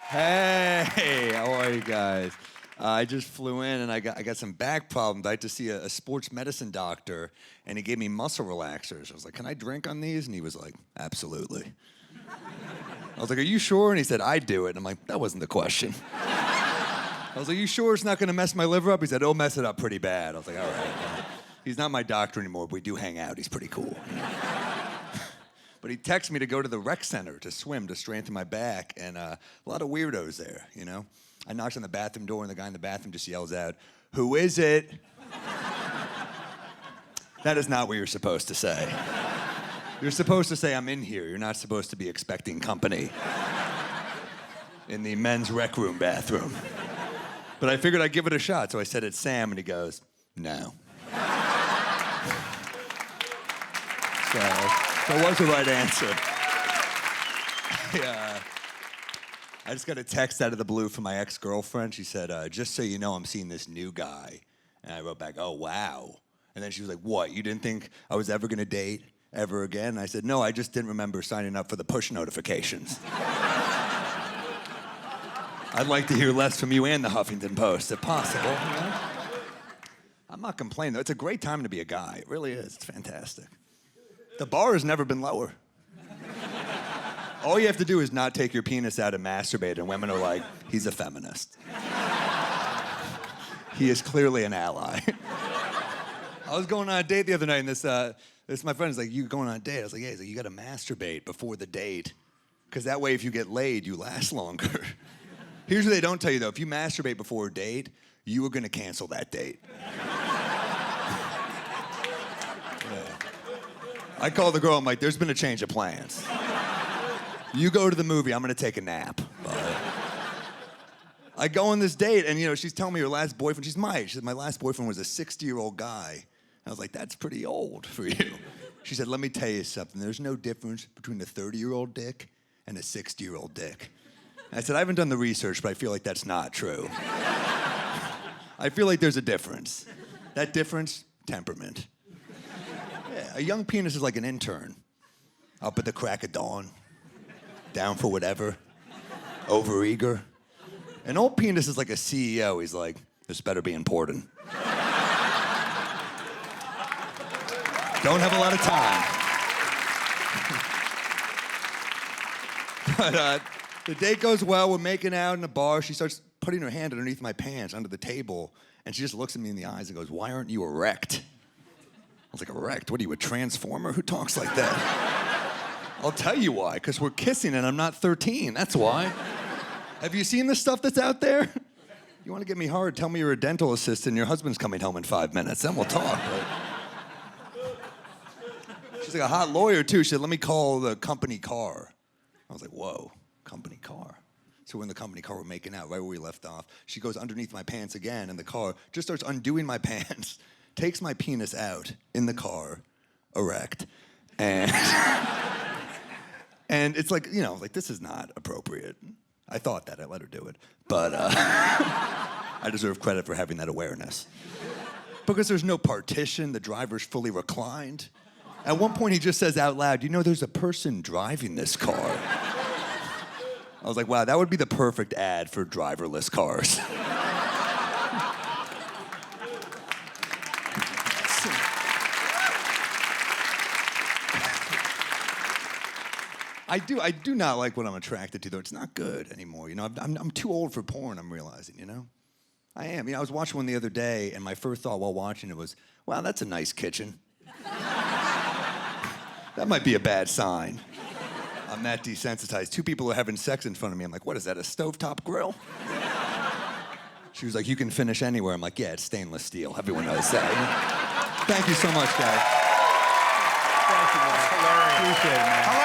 Hey, how are you guys? I just flew in and I got some back problems. I had to see a sports medicine doctor, and he gave me muscle relaxers. I was like, can I drink on these? And he was like, absolutely. I was like, are you sure? And he said, I'd do it. And I'm like, that wasn't the question. I was like, you sure it's not going to mess my liver up? He said, it'll mess it up pretty bad. I was like, all right. He's not my doctor anymore, but we do hang out. He's pretty cool. But he texted me to go to the rec center to swim, to strengthen my back, and a lot of weirdos there, you know? I knocked on the bathroom door, and the guy in the bathroom just yells out, who is it? That is not what you're supposed to say. You're supposed to say, I'm in here. You're not supposed to be expecting company in the men's rec room bathroom. But I figured I'd give it a shot, so I said, it's Sam, and he goes, no. So that was the right answer. I just got a text out of the blue from my ex-girlfriend. She said, just so you know, I'm seeing this new guy. And I wrote back, oh, wow. And then she was like, what, you didn't think I was ever gonna date ever again? And I said, no, I just didn't remember signing up for the push notifications. I'd like to hear less from you and the Huffington Post, if possible. You know? I'm not complaining, though. It's a great time to be a guy. It really is. It's fantastic. The bar has never been lower. All you have to do is not take your penis out and masturbate, and women are like, he's a feminist. He is clearly an ally. I was going on a date the other night, and this my friend is like, you going on a date? I was like, yeah. He's like, you got to masturbate before the date, because that way if you get laid, you last longer. Here's what they don't tell you, though. If you masturbate before a date, you are going to cancel that date. I called the girl, I'm like, there's been a change of plans. You go to the movie, I'm gonna take a nap. But I go on this date, and you know, she's telling me her last boyfriend, she said, my last boyfriend was a 60-year-old guy. And I was like, that's pretty old for you. She said, let me tell you something. There's no difference between a 30-year-old dick and a 60-year-old dick. And I said, I haven't done the research, but I feel like that's not true. I feel like there's a difference. That difference, temperament. Yeah, a young penis is like an intern. Up at the crack of dawn. Down for whatever. Overeager. An old penis is like a CEO. He's like, this better be important. Don't have a lot of time. But the date goes well. We're making out in a bar. She starts putting her hand underneath my pants, under the table, and she just looks at me in the eyes and goes, why aren't you erect? I was like, erect? What are you, a transformer? Who talks like that? I'll tell you why, because we're kissing and I'm not 13, that's why. Have you seen the stuff that's out there? You want to get me hard, tell me you're a dental assistant and your husband's coming home in 5 minutes, then we'll talk. But... She's like a hot lawyer too. She said, let me call the company car. I was like, whoa, company car. So we're in the company car, we're making out right where we left off. She goes underneath my pants again in the car, just starts undoing my pants, takes my penis out in the car, erect, and... And it's like, you know, like, this is not appropriate. I thought that, I let her do it. But I deserve credit for having that awareness. Because there's no partition, the driver's fully reclined. At one point he just says out loud, you know, there's a person driving this car. I was like, wow, that would be the perfect ad for driverless cars. I do not like what I'm attracted to, though. It's not good anymore. You know, I'm too old for porn, I'm realizing, you know? I am. You know, I was watching one the other day, and my first thought while watching it was, wow, that's a nice kitchen. That might be a bad sign. I'm that desensitized. Two people are having sex in front of me. I'm like, what is that, a stovetop grill? She was like, you can finish anywhere. I'm like, yeah, it's stainless steel. Everyone knows that. Thank you so much, guys. Thank you, man. Appreciate it, man.